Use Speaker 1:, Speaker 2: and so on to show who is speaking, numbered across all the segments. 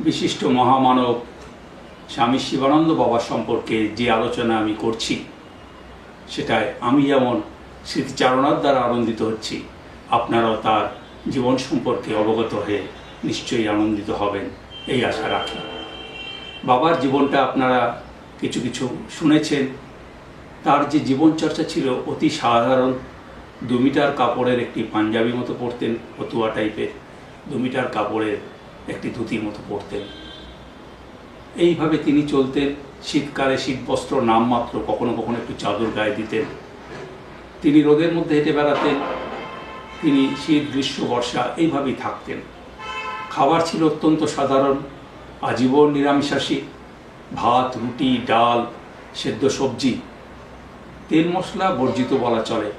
Speaker 1: বিশিষ্ট মহামানব স্বামী শিবানন্দ বাবা সম্পর্কে যে আলোচনা আমি করছি সেটায় আমি যেমন স্মৃতিচারণার দ্বারা আনন্দিত হচ্ছি, আপনারাও তার জীবন সম্পর্কে অবগত হয়ে নিশ্চয়ই আনন্দিত হবেন এই আশা রাখি। বাবার জীবনটা আপনারা কিছু কিছু শুনেছেন। তার যে জীবনচর্চা ছিল অতি সাধারণ। 2 মিটার কাপড়ের একটি পাঞ্জাবি মতো পরতেন, ফতুয়া টাইপের, 2 মিটার কাপড়ের একটি ধুতির মতো পরতেন। এইভাবে তিনি চলতেন। শীতকালে শীতবস্ত্র নামমাত্র, কখনো কখনো একটু চাদর গায়ে দিতেন। তিনি রোদের মধ্যে হেঁটে বেড়াতেন। তিনি শীত গ্রীষ্ম বর্ষা এইভাবেই থাকতেন। খাবার ছিল অত্যন্ত সাধারণ, আজীবন নিরামিষাশী, ভাত, রুটি, ডাল, সেদ্ধ সবজি, তেল মশলা বর্জিত বলা চলে,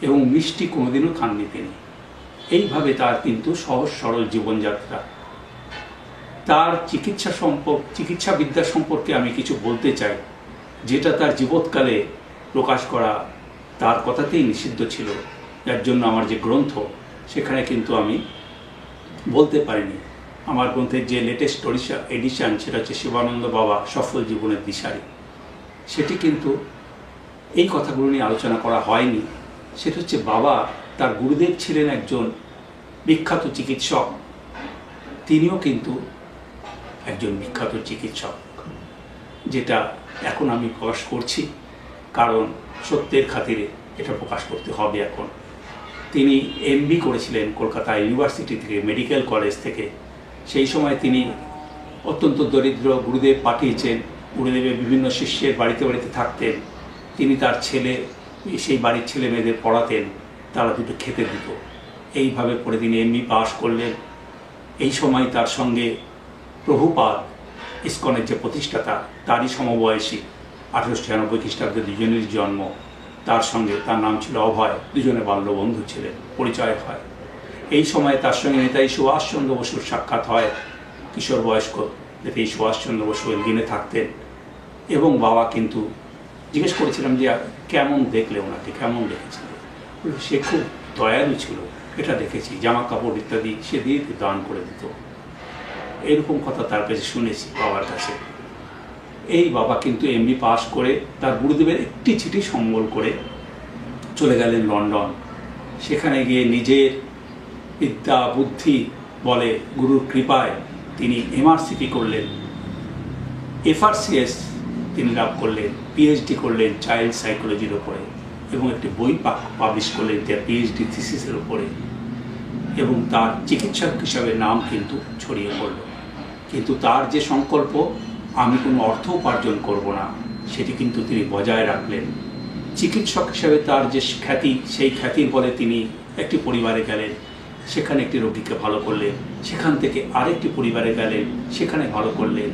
Speaker 1: এবং মিষ্টি কোনোদিনও খাননি তিনি। এইভাবে তার কিন্তু সহজ সরল জীবনযাত্রা। তার চিকিৎসাবিদ্যা সম্পর্কে আমি কিছু বলতে চাই, যেটা তার জীবৎকালে প্রকাশ করা তার কথাতেই নিষিদ্ধ ছিল, যার জন্য আমার যে গ্রন্থ সেখানে কিন্তু আমি বলতে পারিনি। আমার গ্রন্থের যে লেটেস্ট এডিশন সেটা হচ্ছে শিবানন্দ বাবা সফল জীবনের দিশারি। সেটি কিন্তু এই কথাগুলো নিয়ে আলোচনা করা হয়নি। সেটা হচ্ছে বাবা, তার গুরুদেব ছিলেন একজন বিখ্যাত চিকিৎসক, তিনিও কিন্তু একজন বিখ্যাত চিকিৎসক, যেটা এখন আমি প্রকাশ করছি কারণ সত্যের খাতিরে এটা প্রকাশ করতে হবে এখন। তিনি MB করেছিলেন কলকাতা ইউনিভার্সিটি থেকে, মেডিকেল কলেজ থেকে। সেই সময় তিনি অত্যন্ত দরিদ্র, গুরুদেব পাঠিয়েছেন, গুরুদেবের বিভিন্ন শিষ্যের বাড়িতে বাড়িতে থাকতেন। তিনি তার সেই বাড়ির ছেলে মেয়েদের পড়াতেন, তারা দুটো খেতে দিত। এইভাবে পড়ে তিনি MB পাস করলেন। এই সময় তার সঙ্গে প্রভুপাদ, ইসকনের যে প্রতিষ্ঠাতা, তারই সমবয়সী, 1896 খ্রিস্টাব্দে দুজনের জন্ম। তার সঙ্গে তার নাম ছিল অভয়, দুজনে বাল্যবন্ধু ছিলেন, পরিচয় হয়। এই সময় তার সঙ্গে নেতাজি সুভাষচন্দ্র বসুর সাক্ষাৎ হয়। কিশোর বয়স্ক নেতাজি সুভাষচন্দ্র বসু এলগিনে থাকতেন, এবং বাবা কিন্তু জিজ্ঞেস করেছিলাম যে কেমন দেখলে ওনাকে, কেমন দেখেছিলেন। সে খুব দয়ালু ছিল, এটা দেখেছি, জামা কাপড় ইত্যাদি সে দিয়ে দান করে দিত। এরকম কথা তার কাছে শুনেছি বাবার কাছে। এই বাবা কিন্তু MB পাস করে তার গুরুদেবের একটি চিঠি সম্বল করে চলে গেলেন লন্ডন। সেখানে গিয়ে নিজের বিদ্যা বুদ্ধি বলে গুরুর কৃপায় তিনি MRCP করলেন, FRCS তিনি লাভ করলেন, PhD করলেন চাইল্ড সাইকোলজির ওপরে, এবং একটি বই পাবলিশ করলেন তার PhD থিসিসের ওপরে, এবং তার চিকিৎসক হিসাবে নাম কিন্তু ছড়িয়ে পড়ল। কিন্তু তার যে সংকল্প, আমি কোনো অর্থ উপার্জন করব না, সেটি কিন্তু তিনি বজায় রাখলেন। চিকিৎসক হিসাবে তার যে খ্যাতি, সেই খ্যাতির বলে তিনি একটি পরিবারে গেলেন, সেখানে একটি রোগীকে ভালো করলেন, সেখান থেকে আরেকটি পরিবারে গেলেন, সেখানে ভালো করলেন,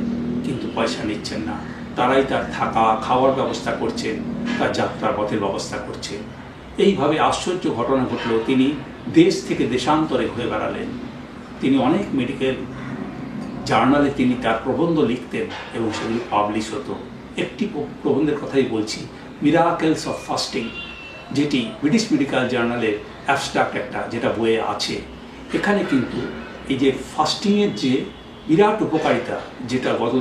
Speaker 1: কিন্তু পয়সা নিচ্ছেন না। তারাই তার থাকা খাওয়ার ব্যবস্থা করছেন, তার যাত্রার পথের ব্যবস্থা করছেন। এইভাবে আশ্চর্য ঘটনা ঘটল। তিনি দেশ থেকে দেশান্তরে ঘুরে বেড়ালেন। তিনি অনেক মেডিকেল জার্নালে তিনি তার প্রবন্ধ লিখতেন এবং সেগুলি পাবলিশ হতো। একটি প্রবন্ধের কথাই বলছি, মিরাকেলস অফ ফাস্টিং, যেটি ব্রিটিশ মেডিকেল জার্নালের অ্যাবস্ট্রাক্ট একটা, যেটা বইয়ে আছে। এখানে কিন্তু এই যে ফাস্টিংয়ের যে বিরাট উপকারিতা, যেটা গত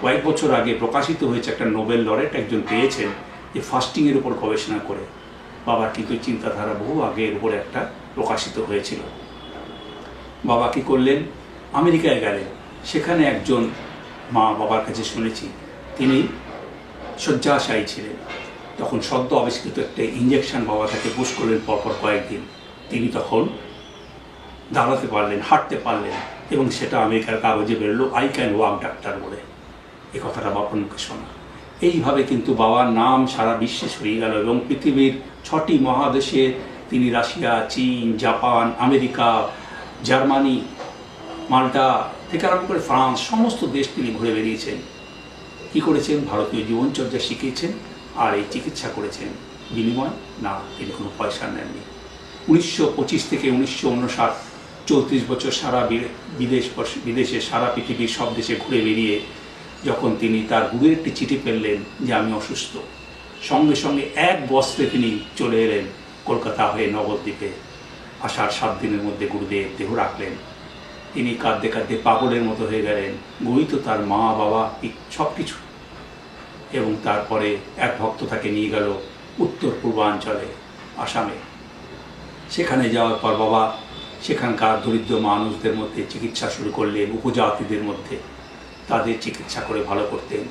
Speaker 1: কয়েক বছর আগে প্রকাশিত হয়েছে, একটা নোবেল লরেট একজন পেয়েছেন যে ফাস্টিংয়ের উপর গবেষণা করে। বাবার কিন্তু চিন্তাধারা বহু আগে এর উপরে একটা প্রকাশিত হয়েছিল। বাবা কী করলেন, আমেরিকায় গেলেন। সেখানে একজন মা, বাবার কাছে শুনেছি, তিনি শয্যাশায়ী ছিলেন। তখন সদ্য আবিষ্কৃত একটা ইঞ্জেকশন বাবা তাকে পুশ করলেন পরপর কয়েকদিন। তিনি তখন দাঁড়াতে পারলেন, হাঁটতে পারলেন, এবং সেটা আমেরিকার কাগজে বেরোলো, আই ক্যান ওয়াক ডাক্তার বলে। এই কথাটা বাবার মুখে শোনা। এইভাবে কিন্তু বাবার নাম সারা বিশ্বে ছড়িয়ে গেল, এবং পৃথিবীর 6টি মহাদেশে তিনি রাশিয়া, চীন, জাপান, আমেরিকা, জার্মানি, মাল্টা থেকে আরম্ভ করে ফ্রান্স, সমস্ত দেশ তিনি ঘুরে বেরিয়েছেন। কী করেছেন? ভারতীয় জীবনচর্যা শিখিয়েছেন আর এই চিকিৎসা করেছেন। বিনিময় না, তিনি কোনো পয়সা নেননি। 1925 থেকে 1959, 34 বছর সারা বিদেশে, সারা পৃথিবীর সব দেশে ঘুরে বেরিয়ে যখন তিনি তার গুরুর একটি চিঠি পেলেন যে আমি অসুস্থ, সঙ্গে সঙ্গে এক বস্ত্রে তিনি চলে এলেন কলকাতা হয়ে নবদ্বীপে। আসার 7 দিনের মধ্যে গুরুদেব দেহ রাখলেন। তিনি কাঁদতে কাঁদতে পাগলের মতো হয়ে গেলেন। গৃহীত তার মা বাবা সব কিছু। এবং তারপরে এক ভক্ত তাকে নিয়ে গেল উত্তর পূর্বাঞ্চলে, আসামে। সেখানে যাওয়ার পর বাবা সেখানকার দরিদ্র মানুষদের মধ্যে চিকিৎসা শুরু করলেন, উপজাতিদের মধ্যে তাদের চিকিৎসা করে ভালো করতেন।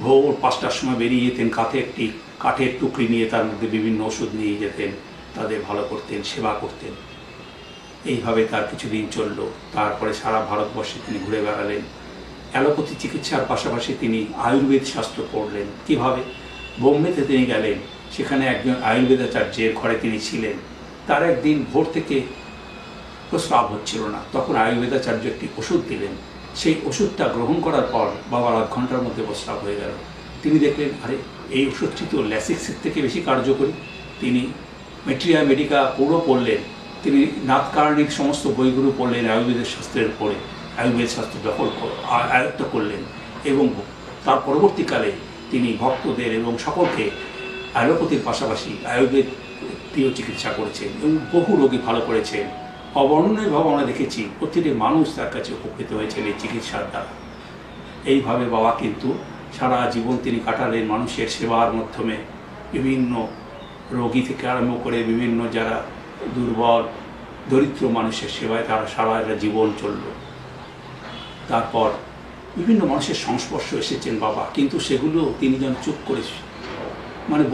Speaker 1: ভোর 5টার সময় বেরিয়ে যেতেন, একটি কাঠের টুকরি নিয়ে তার মধ্যে বিভিন্ন ওষুধ নিয়ে যেতেন, তাদের ভালো করতেন, সেবা করতেন। এইভাবে তার কিছুদিন চলল। তারপরে সারা ভারতবর্ষে তিনি ঘুরে বেড়ালেন। অ্যালোপ্যাথি চিকিৎসার পাশাপাশি তিনি আয়ুর্বেদ শাস্ত্র পড়লেন। কীভাবে? বোম্বেতে তিনি গেলেন, সেখানে একজন আয়ুর্বেদাচার্যের ঘরে তিনি ছিলেন। তার একদিন ভোর থেকে প্রস্রাব হচ্ছিল না, তখন আয়ুর্বেদাচার্য একটি ওষুধ দিলেন। সেই ওষুধটা গ্রহণ করার পর বাবার 8 ঘন্টার মধ্যে প্রস্রাব হয়ে গেল। তিনি দেখলেন, আরে এই ওষুধটি তো ল্যাসিক্সের থেকে বেশি কার্যকরী। তিনি মেট্রিয়া মেডিকা পুরো পড়লেন, তিনি নাথকারণিক সমস্ত বইগুলো পড়লেন, আয়ুর্বেদের শাস্ত্রের পড়ে আয়ুর্বেদ শাস্ত্র আয়ত্ত করলেন। এবং তার পরবর্তীকালে তিনি ভক্তদের এবং সকলকে অ্যালোপ্যাথির পাশাপাশি আয়ুর্বেদ প্রিয় চিকিৎসা করেছেন এবং বহু রোগী ভালো করেছেন। অবর্ণনীয়ভাবে আমরা দেখেছি প্রতিটি মানুষ তার কাছে উপকৃত হয়েছেন এই চিকিৎসার দ্বারা। এইভাবে বাবা কিন্তু সারা জীবন তিনি কাটালেন মানুষের সেবার মাধ্যমে। বিভিন্ন রোগী থেকে আরম্ভ করে বিভিন্ন যারা দুর্বল দরিদ্র মানুষের সেবায় তারা সারা জীবন চলল। তারপর বিভিন্ন মানুষের সংস্পর্শ এসেছেন বাবা, কিন্তু সেগুলো তিনি যেন চুপ করে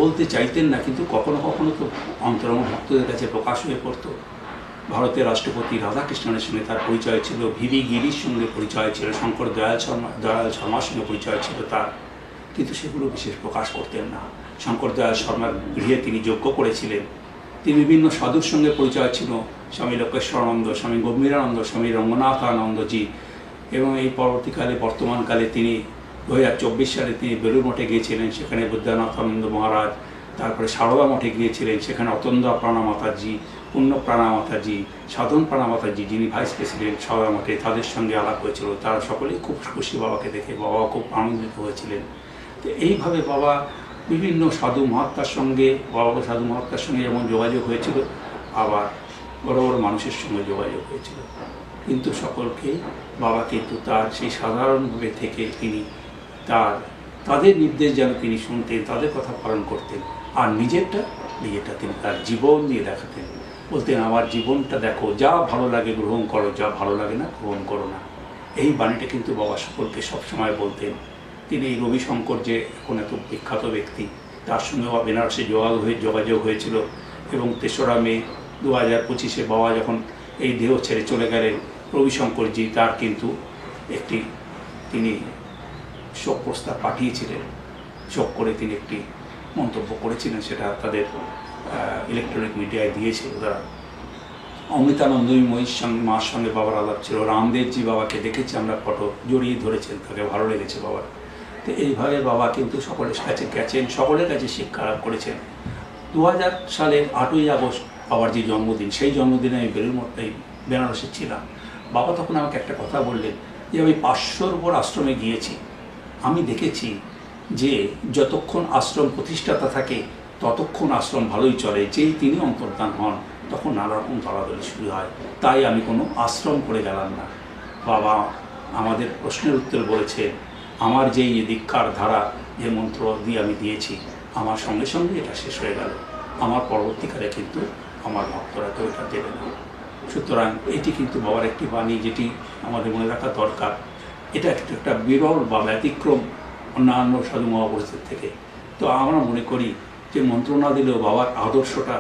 Speaker 1: বলতে চাইতেন না, কিন্তু কখনো কখনো তো অন্তরঙ্গ ভক্তদের কাছে প্রকাশ হয়ে পড়তো। ভারতের রাষ্ট্রপতি রাধাকৃষ্ণনের সঙ্গে তার পরিচয় ছিল, ভিভি গিরির সঙ্গে পরিচয় ছিল, শঙ্কর দয়াল শর্মার সঙ্গে পরিচয় ছিল তার, কিন্তু সেগুলো বিশেষ প্রকাশ করতেন না। শঙ্কর দয়াল শর্মার গৃহে তিনি যজ্ঞ করেছিলেন। তিনি বিভিন্ন সাধুর সঙ্গে পরিচয় ছিল, স্বামী লোকেশ্বরানন্দ, স্বামী গম্ভীরানন্দ, স্বামী রঙ্গনাথানন্দজি। এবং এই পরবর্তীকালে বর্তমানকালে তিনি 2024 সালে তিনি বেলুড় মঠে গিয়েছিলেন, সেখানে বৈদ্যনাথানন্দ মহারাজ। তারপরে সারদা মঠে গিয়েছিলেন, সেখানে অতন্দ্রা প্রাণা মাতাজি, পুণ্য প্রাণা মাতাজি, সাধন প্রাণা মাতাজি, যিনি ভাইস প্রেসিডেন্ট সারদা মঠে, তাদের সঙ্গে আলাপ হয়েছিল। তারা সকলেই খুব খুশি বাবাকে দেখে, বাবা খুব আনন্দিত হয়েছিলেন। তো এইভাবে বাবা বিভিন্ন সাধু মহাত্মার সঙ্গে যেমন যোগাযোগ হয়েছিল, আবার বড় বড় মানুষের সঙ্গে যোগাযোগ হয়েছিল। কিন্তু সকলকে বাবা কিন্তু তার সেই সাধারণভাবে থেকে তিনি তাদের নির্দেশ যেন তিনি শুনতেন, তাদের কথা পালন করতেন। আর নিজেরটা তিনি তার জীবন দিয়ে দেখাতেন। বলতেন, আমার জীবনটা দেখো, যা ভালো লাগে গ্রহণ করো, যা ভালো লাগে না গ্রহণ করো না। এই বাণীটা কিন্তু বাবা সকলকে সবসময় বলতেন। তিনি এই রবিশঙ্কর যে এখন এত বিখ্যাত ব্যক্তি, তার সঙ্গে বেনারসে যোগাযোগ হয়েছিল। এবং 3রা মে 2025 বাবা যখন এই দেহ ছেড়ে চলে গেলেন, রবিশঙ্করজি তার কিন্তু তিনি শোক প্রস্তাব পাঠিয়েছিলেন। শোক করে তিনি একটি মন্তব্য করেছিলেন, সেটা তাদের ইলেকট্রনিক মিডিয়ায় দিয়েছিল তারা। অমৃতানন্দময়ীর সঙ্গে মার সঙ্গে বাবার আলাপ ছিল। রামদেবজি বাবাকে দেখেছি আমরা, ফটো জড়িয়ে ধরেছেন, তাকে ভালো লেগেছে বাবার। তো এইভাবে বাবা কিন্তু সকলের কাছে গেছেন, সকলের কাছে শিক্ষা লাভ করেছেন। 2000 সালের 8ই আগস্ট বাবার যে জন্মদিন, সেই জন্মদিনে আমি বেনারসে ছিলাম। বাবা তখন আমাকে একটা কথা বললেন যে, আমি 500-র উপর আশ্রমে গিয়েছি, আমি দেখেছি যে যতক্ষণ আশ্রম প্রতিষ্ঠাতা থাকে ততক্ষণ আশ্রম ভালোই চলে। যেই তিনি অন্তর্ধান হন তখন নানা রকম দলাদলি শুরু হয়। তাই আমি কোনো আশ্রম করে গেলাম না। বাবা আমাদের প্রশ্নের উত্তর বলেছে, আমার যেই দীক্ষার ধারা, যে মন্ত্র দিয়ে আমি দিয়েছি, আমার সঙ্গে সঙ্গে এটা শেষ হয়ে গেল। আমার পরবর্তীকালে কিন্তু আমার ভক্তরা কেউ এটা দেবে না। সুতরাং এটি কিন্তু বাবার একটি বাণী, যেটি আমাদের মনে রাখা দরকার। এটা একটা বিরল বা ব্যতিক্রম অন্যান্য সাধু মহাপুরুষদের থেকে। তো আমরা মনে করি যে মন্ত্র না দিলেও বাবার আদর্শটা,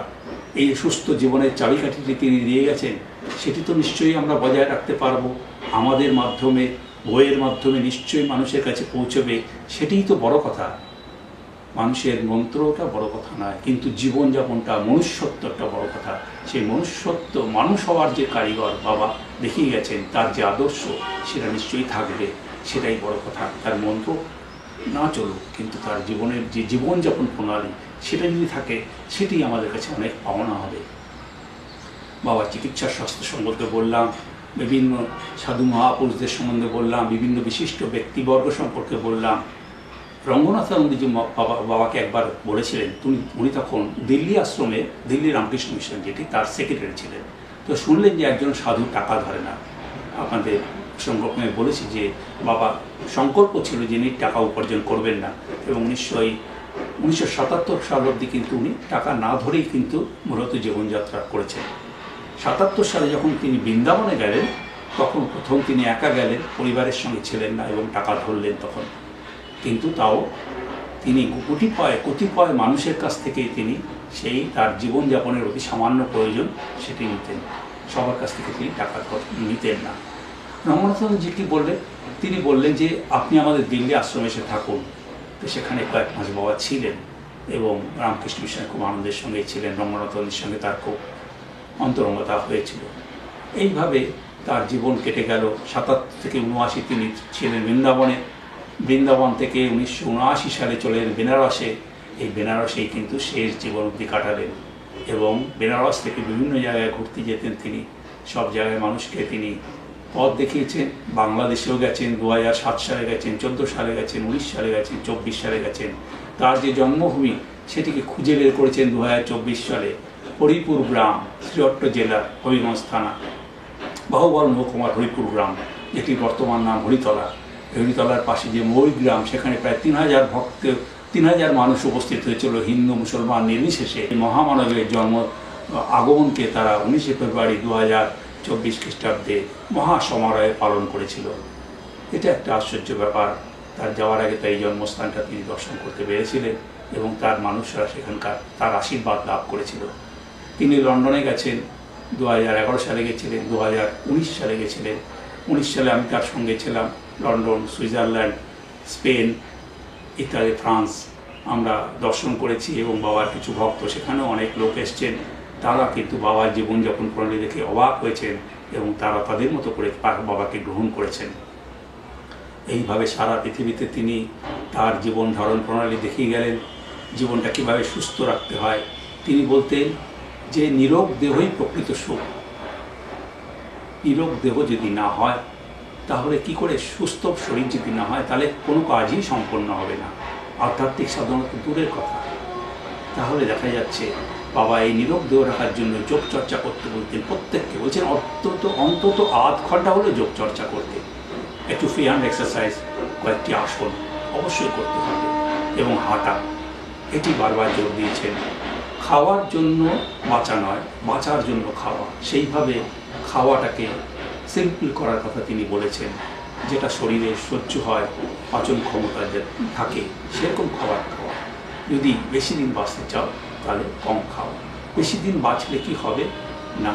Speaker 1: এই সুস্থ জীবনের চাবিকাঠিটি তিনি দিয়ে গেছেন, সেটি তো নিশ্চয়ই আমরা বজায় রাখতে পারবো। আমাদের মাধ্যমে, বইয়ের মাধ্যমে নিশ্চয়ই মানুষের কাছে পৌঁছবে, সেটিই তো বড় কথা। মানুষের মন্ত্রটা বড় কথা নয়, কিন্তু জীবনযাপনটা, মনুষ্যত্বটা বড় কথা। সেই মনুষ্যত্ব, মানুষ হওয়ার যে কারিগর বাবা দেখিয়ে গেছেন, তার যে আদর্শ, সেটা নিশ্চয়ই থাকবে, সেটাই বড় কথা। তার মন্ত্র না চলুক, কিন্তু তার জীবনের যে জীবনযাপন প্রণালী, সেটা যদি থাকে, সেটি আমাদের কাছে অনেক পাওনা হবে। বাবার চিকিৎসার স্বাস্থ্য সম্পর্কে বললাম, বিভিন্ন সাধু মহাপুরুষদের সম্বন্ধে বললাম, বিভিন্ন বিশিষ্ট ব্যক্তিবর্গ সম্পর্কে বললাম। রঙ্গনাথানন্দজি বাবাকে একবার বলেছিলেন, উনি তখন দিল্লি আশ্রমে, দিল্লি রামকৃষ্ণ মিশন যেটি, তার সেক্রেটারি ছিলেন। তো শুনলেন যে একজন সাধু টাকা ধরে না, আপনাদের সংরক্ষণে বলেছি যে বাবা সংকল্প ছিল যে উনি টাকা উপার্জন করবেন না, এবং 1977 সাল অবধি কিন্তু উনি টাকা না ধরেই কিন্তু মূলত জীবনযাত্রা করেছেন। 77 সালে যখন তিনি বৃন্দাবনে গেলেন, তখন প্রথম তিনি একা গেলেন, পরিবারের সঙ্গে ছিলেন না এবং টাকা ধরলেন তখন। কিন্তু তাও তিনি কতিপয় মানুষের কাছ থেকেই তিনি সেই তার জীবনযাপনের অতি সামান্য প্রয়োজন সেটি নিতেন, সবার কাছ থেকে তিনি টাকা নিতেন না। রঙ্গনাথজি কি বললেন? তিনি বললেন যে আপনি আমাদের দিল্লি আশ্রমে এসে থাকুন। তো সেখানে কয়েক মাস বাবা ছিলেন এবং রামকৃষ্ণ মিশনে খুব আনন্দের সঙ্গে ছিলেন। রঙ্গনাথজির সঙ্গে তার খুব অন্তরঙ্গতা হয়েছিল। এইভাবে তার জীবন কেটে গেল। 77 থেকে 79 তিনি ছিলেন বৃন্দাবনে। বৃন্দাবন থেকে 1979 সালে চলে এলেন বেনারসে। এই বেনারসেই কিন্তু শেষ জীবন অবধি কাটালেন এবং বেনারস থেকে বিভিন্ন জায়গায় ঘুরতে যেতেন তিনি। সব জায়গায় মানুষকে তিনি পথ দেখিয়েছেন। বাংলাদেশেও গেছেন, 2007 সালে গেছেন, 14 সালে গেছেন, 19 সালে গেছেন, 24 সালে গেছেন। তার যে জন্মভূমি সেটিকে খুঁজে বের করেছেন 2024 সালে। হরিপুর গ্রাম, শ্রীহট্ট জেলার হবিগঞ্জ থানা, বাহুবল মহকুমার হরিপুর গ্রাম, যেটি বর্তমান নাম হরিতলা। হরিতলার পাশে যে মৌরি গ্রাম, সেখানে প্রায় 3000 মানুষ উপস্থিত হয়েছিল, হিন্দু মুসলমান নির্বিশেষে। মহামানবের জন্ম আগমনকে তারা 19 ফেব্রুয়ারি 2024 খ্রিস্টাব্দে মহাসমারোহে পালন করেছিল। এটা একটা আশ্চর্য ব্যাপার। তার যাওয়ার আগে তাই জন্মস্থানটা তিনি দর্শন করতে পেরেছিলেন এবং তার মানুষরা সেখানকার তার আশীর্বাদ লাভ করেছিল। তিনি লন্ডনে গেছেন, 2011 সালে গেছিলেন, 2019 সালে গেছিলেন। 19 সালে আমি তার সঙ্গে ছিলাম। লন্ডন, সুইজারল্যান্ড, স্পেন ইত্যাদি, ফ্রান্স আমরা দর্শন করেছি এবং বাবার কিছু ভক্ত, সেখানেও অনেক লোক এসছেন। তারা কিন্তু বাবার জীবনযাপন প্রণালী দেখে অবাক হয়েছেন এবং তারা তাদের মতো করে বাবাকে গ্রহণ করেছেন। এইভাবে সারা পৃথিবীতে তিনি তার জীবন ধারণ প্রণালী দেখিয়ে গেলেন, জীবনটা কীভাবে সুস্থ রাখতে হয়। তিনি বলতেন যে নিরোগ দেহই প্রকৃত সুখ। নিরোগ দেহ যদি না হয়, তাহলে কি করে সুস্থ শরীর যদি না হয়, তাহলে কোনো কাজই সম্পন্ন হবে না, আধ্যাত্মিক সাধনা তো দূরের কথা। তাহলে দেখা যাচ্ছে বাবা এই নিরোগ দেহ রাখার জন্য যোগ চর্চা করতে বলতেন প্রত্যেককে। বলছেন অন্তত আধ ঘন্টা হলে যোগ চর্চা করতে, একটু ফ্রি হ্যান্ড এক্সারসাইজ, কয়েকটি আসন অবশ্যই করতে হবে এবং হাঁটা, এটি বারবার জোর দিয়েছেন। খাওয়ার জন্য বাঁচা নয়, বাঁচার জন্য খাওয়া। সেইভাবে খাওয়াটাকে সিম্পল করার কথা তিনি বলেছেন, যেটা শরীরে সহ্য হয়, পাচন ক্ষমতা যে থাকে, সেরকম খাবার খাওয়া। যদি বেশি দিন বাঁচতে চাও তাহলে কম খাও। বেশি দিন বাঁচলে কি হবে না,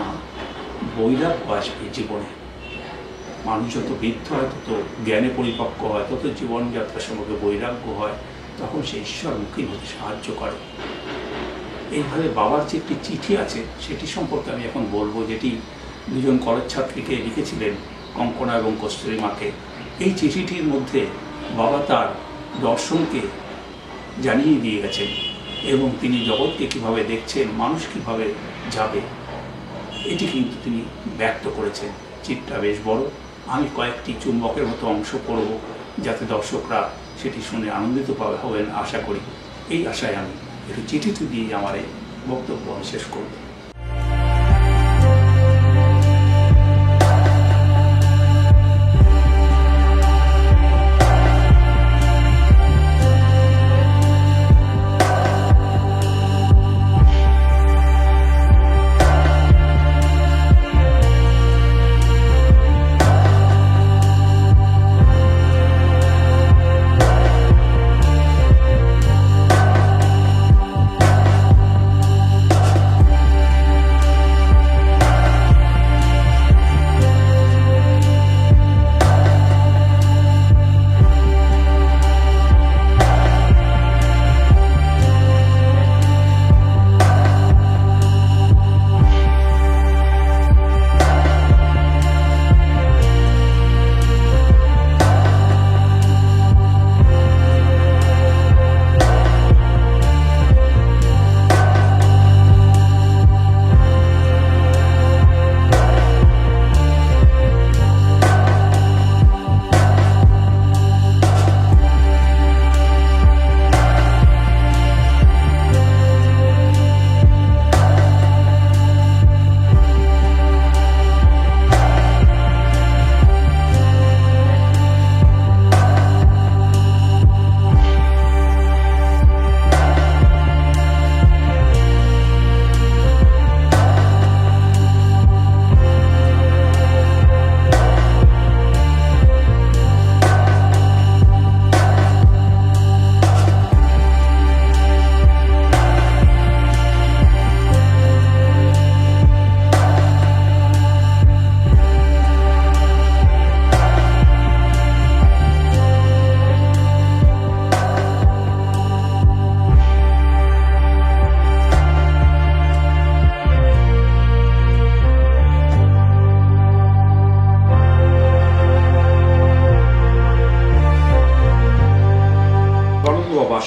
Speaker 1: বৈরাগ্য আসবে জীবনে। মানুষ যত বৃদ্ধ হয়, তত জ্ঞানে পরিপক্ক হয়, তত জীবনযাত্রার সঙ্গে বৈরাগ্য হয়, তখন সে ঈশ্বরমুখী হতে সাহায্য করে। এইভাবে বাবার যে একটি চিঠি আছে, সেটি সম্পর্কে আমি এখন বলবো, যেটি দুজন কলেজ ছাত্রীকে লিখেছিলেন, কঙ্কনা এবং কস্তুরীমাকে। এই চিঠিটির মধ্যে বাবা তার দর্শনকে জানিয়ে দিয়ে গেছেন এবং তিনি জগৎকে কীভাবে দেখছেন, মানুষ কীভাবে যাবে, এটি কিন্তু তিনি ব্যক্ত করেছেন। চিঠিটা বেশ বড়, আমি কয়েকটি চুম্বকের মতো অংশ পড়ব, যাতে দর্শকরা সেটি শুনে আনন্দিত হবেন আশা করি। এই আশায় আমি একটু চিঠিটি দিয়ে আমার এই বক্তব্য আমি শেষ করব।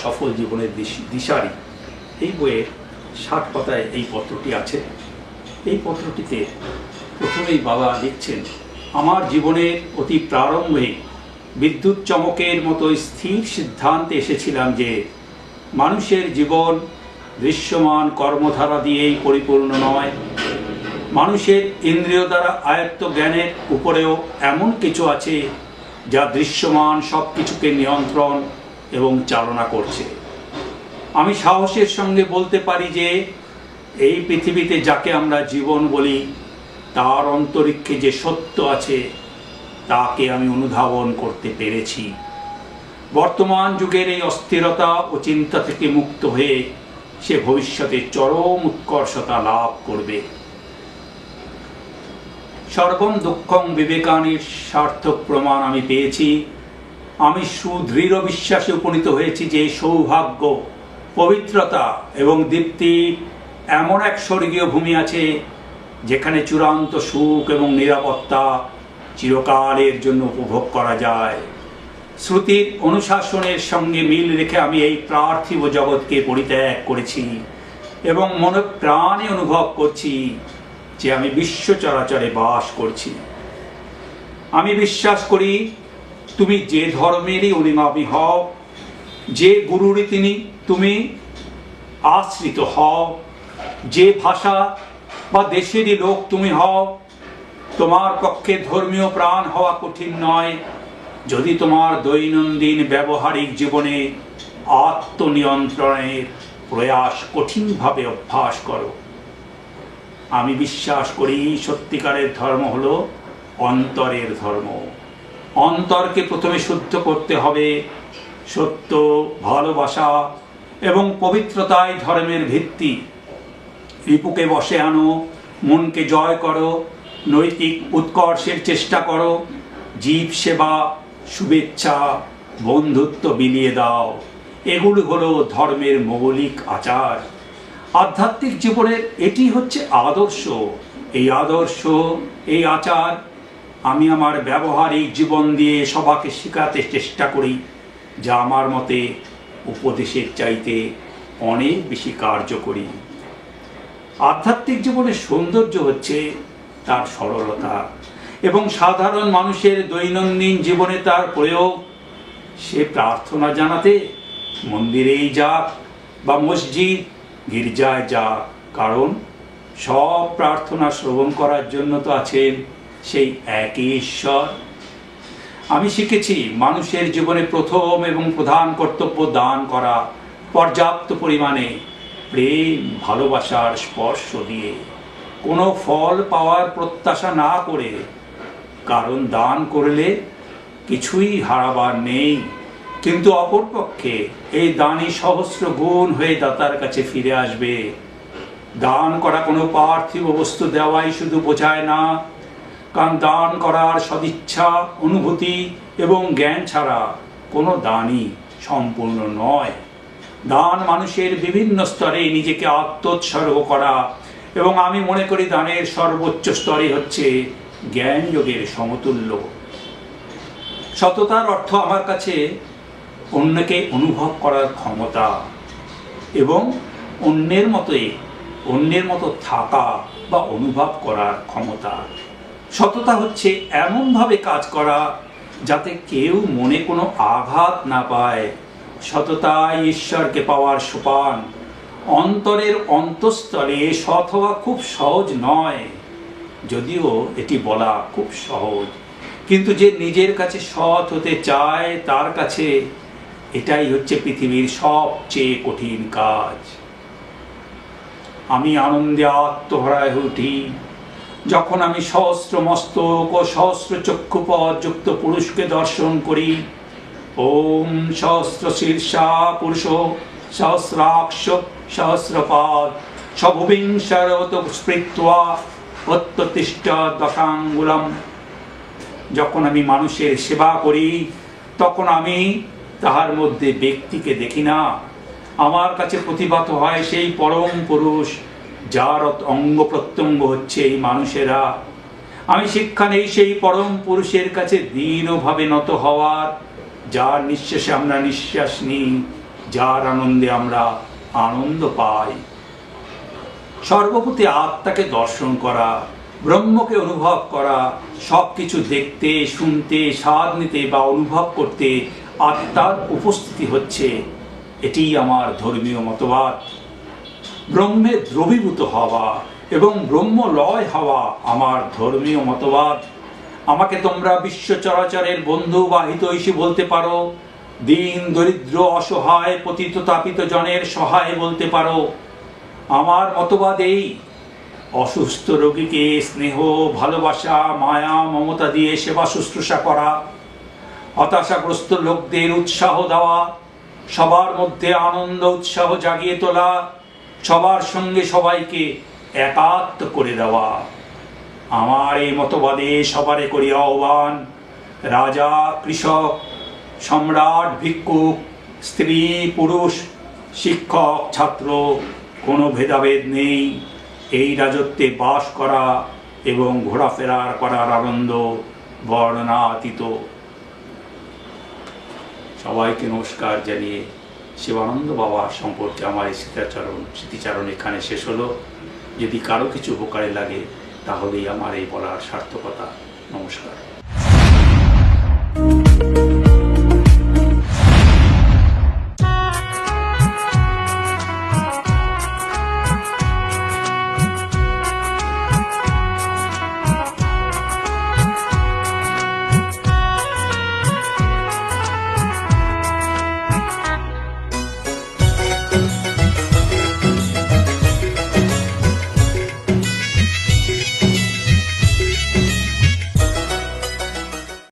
Speaker 1: সফল জীবনের দিশারি, এই বইয়ের 60 পাতায় এই পত্রটি আছে। এই পত্রটিতে প্রথমেই বাবা লিখছেন, আমার জীবনের অতি প্রারম্ভে বিদ্যুৎ চমকের মতো স্থির সিদ্ধান্তে এসেছিলাম যে মানুষের জীবন দৃশ্যমান কর্মধারা দিয়েই পরিপূর্ণ নয়। মানুষের ইন্দ্রিয় দ্বারা আয়ত্ত জ্ঞানের উপরেও এমন কিছু আছে যা দৃশ্যমান সব কিছুকে নিয়ন্ত্রণ এবং চালনা করছে। আমি সাহসের সঙ্গে বলতে পারি যে এই পৃথিবীতে যাকে আমরা জীবন বলি তার অন্তরিক্ষে যে সত্য আছে তাকে আমি অনুধাবন করতে পেরেছি। বর্তমান যুগের এই অস্থিরতা ও চিন্তা থেকে মুক্ত হয়ে সে ভবিষ্যতে চরম উৎকর্ষতা লাভ করবে। সর্বম দুঃখং বিবেকানির সার্থক প্রমাণ আমি পেয়েছি। আমি সুদৃঢ় বিশ্বাসে উপনীত হয়েছি যে সৌভাগ্য, পবিত্রতা এবং দীপ্তি এমন এক স্বর্গীয় ভূমি আছে যেখানে চূড়ান্ত সুখ এবং নিরাপত্তা চিরকালের জন্য উপভোগ করা যায়। শ্রুতির অনুশাসনের সঙ্গে মিল রেখে আমি এই পার্থিব জগৎকে পরিত্যাগ করেছি এবং মনে প্রাণে অনুভব করছি যে আমি বিশ্ব চরাচরে বাস করছি। আমি বিশ্বাস করি তুমি যে ধর্মেরই অনুগামী হও, যে গুরুরই তুমি আশ্রিত হও, যে ভাষা বা দেশেরই লোক তুমি হও, তোমার পক্ষে ধর্মীয় প্রাণ হওয়া কঠিন নয় যদি তোমার দৈনন্দিন ব্যবহারিক জীবনে আত্মনিয়ন্ত্রণের প্রয়াস কঠিনভাবে অভ্যাস করো। আমি বিশ্বাস করি সত্যিকারের ধর্ম হলো অন্তরের ধর্ম। অন্তরকে প্রথমে শুদ্ধ করতে হবে। সত্য, ভালোবাসা এবং পবিত্রতাই ধর্মের ভিত্তি। রিপুকে বশে আনো, মনকে জয় করো, নৈতিক উৎকর্ষের চেষ্টা করো, জীব সেবা, শুভেচ্ছা, বন্ধুত্ব বিলিয়ে দাও। এগুলি হলো ধর্মের মৌলিক আচার। আধ্যাত্মিক জীবনের এটি হচ্ছে আদর্শ। এই আদর্শ, এই আচার আমি আমার ব্যবহারিক জীবন দিয়ে সবাইকে শেখাতে চেষ্টা করি, যা আমার মতে উপদেশের চাইতে অনেক বেশি কার্যকরী। আধ্যাত্মিক জীবনের সৌন্দর্য হচ্ছে তার সরলতা এবং সাধারণ মানুষের দৈনন্দিন জীবনে তার প্রয়োগ। সে প্রার্থনা জানাতে মন্দিরেই যাক বা মসজিদ, গির্জায় যাক, কারণ সব প্রার্থনা শ্রবণ করার জন্য তো আছেন সেই একই ঈশ্বর। আমি শিখেছি মানুষের জীবনে প্রথম এবং প্রধান কর্তব্য দান করা, পর্যাপ্ত পরিমাণে প্রেম, ভালোবাসার স্পর্শ দিয়ে, কোনো ফল পাওয়ার প্রত্যাশা না করে, কারণ দান করলে কিছুই হারাবার নেই, কিন্তু অপরপক্ষে এই দানই সহস্র গুণ হয়ে দাতার কাছে ফিরে আসবে। দান করা কোনো পার্থিব বস্তু দেওয়াই শুধু বোঝায় না, কারণ দান করার সদিচ্ছা, অনুভূতি এবং জ্ঞান ছাড়া কোনো দানই সম্পূর্ণ নয়। দান মানুষের বিভিন্ন স্তরে নিজেকে আত্মোৎসর্গ করা, এবং আমি মনে করি দানের সর্বোচ্চ স্তরে হচ্ছে জ্ঞান যোগের সমতুল্য। সততার অর্থ আমার কাছে অন্যকে অনুভব করার ক্ষমতা এবং অন্যের মতো থাকা বা অনুভব করার ক্ষমতা। সততা হচ্ছে এমনভাবে কাজ করা যাতে কেউ মনে কোনো আঘাত না পায়। সততাই ঈশ্বরকে পাওয়ার সোপান। অন্তরের অন্তঃস্থলে সৎ হওয়া খুব সহজ নয়, যদিও এটি বলা খুব সহজ, কিন্তু যে নিজের কাছে সৎ হতে চায় তার কাছে এটাই হচ্ছে পৃথিবীর সবচেয়ে কঠিন কাজ। আমি আনন্দে আত্মহারা হয়ে উঠি যখন আমি সহস্র মস্তক ও সহস্র চক্ষুপথ যুক্ত পুরুষকে দর্শন করি। ওম সহস্র শীর্ষা পুরুষ সহস্রাক্ষ সহস্রপাদ সভুবিংশরত স্পৃত্বা অত্যতিষ্ঠ দশাঙ্গুলম। যখন আমি মানুষের সেবা করি তখন আমি তাহার মধ্যে ব্যক্তিকে দেখি না, আমার কাছে প্রতিভাত হয় সেই পরম পুরুষ যার অঙ্গ প্রত্যঙ্গ হচ্ছে এই মানুষেরা। আমি শিক্ষা নেই সেই পরম পুরুষের কাছে দীনভাবে নত হওয়ার, যার নিঃশ্বাসে আমরা নিঃশ্বাস নিই, যার আনন্দে আমরা আনন্দ পাই। সর্বপ্রতি আত্মাকে দর্শন করা, ব্রহ্মকে অনুভব করা, সব কিছু দেখতে, শুনতে, স্বাদ নিতে বা অনুভব করতে আত্মার উপস্থিতি হচ্ছে, এটিই আমার ধর্মীয় মতবাদ। ব্রহ্মে দ্রবীভূত হওয়া এবং ব্রহ্মলয় হওয়া আমার ধর্মীয় মতবাদ। আমাকে তোমরা বিশ্ব চরাচরের বন্ধু বা হিতৈষী বলতে পারো, দীন দরিদ্র অসহায় পতিত তাপিত জনের সহায় বলতে পারো। আমার মতবাদ এই, অসুস্থ রোগীকে স্নেহ, ভালোবাসা, মায়া, মমতা দিয়ে সেবা শুশ্রূষা করা, হতাশাগ্রস্ত লোকদের উৎসাহ দেওয়া, সবার মধ্যে আনন্দ উৎসাহ জাগিয়ে তোলা, সবার সঙ্গে সবাইকে একাত্ম করে দেওয়া। আমার এই মতবাদে সবারে করি আহ্বান, রাজা, কৃষক, সম্রাট, ভিক্ষুক, স্ত্রী, পুরুষ, শিক্ষক, ছাত্র, কোনো ভেদাভেদ নেই। এই রাজত্বে বাস করা এবং ঘোরাফেরা করার আনন্দ বর্ণনাতীত। সবাইকে নমস্কার জানিয়ে শিবানন্দ বাবা সম্পর্কে আমার এই স্মৃতিচারণ এখানে শেষ হলো। যদি কারো কিছু উপকারে লাগে তাহলেই আমার এই বলার সার্থকতা। নমস্কার।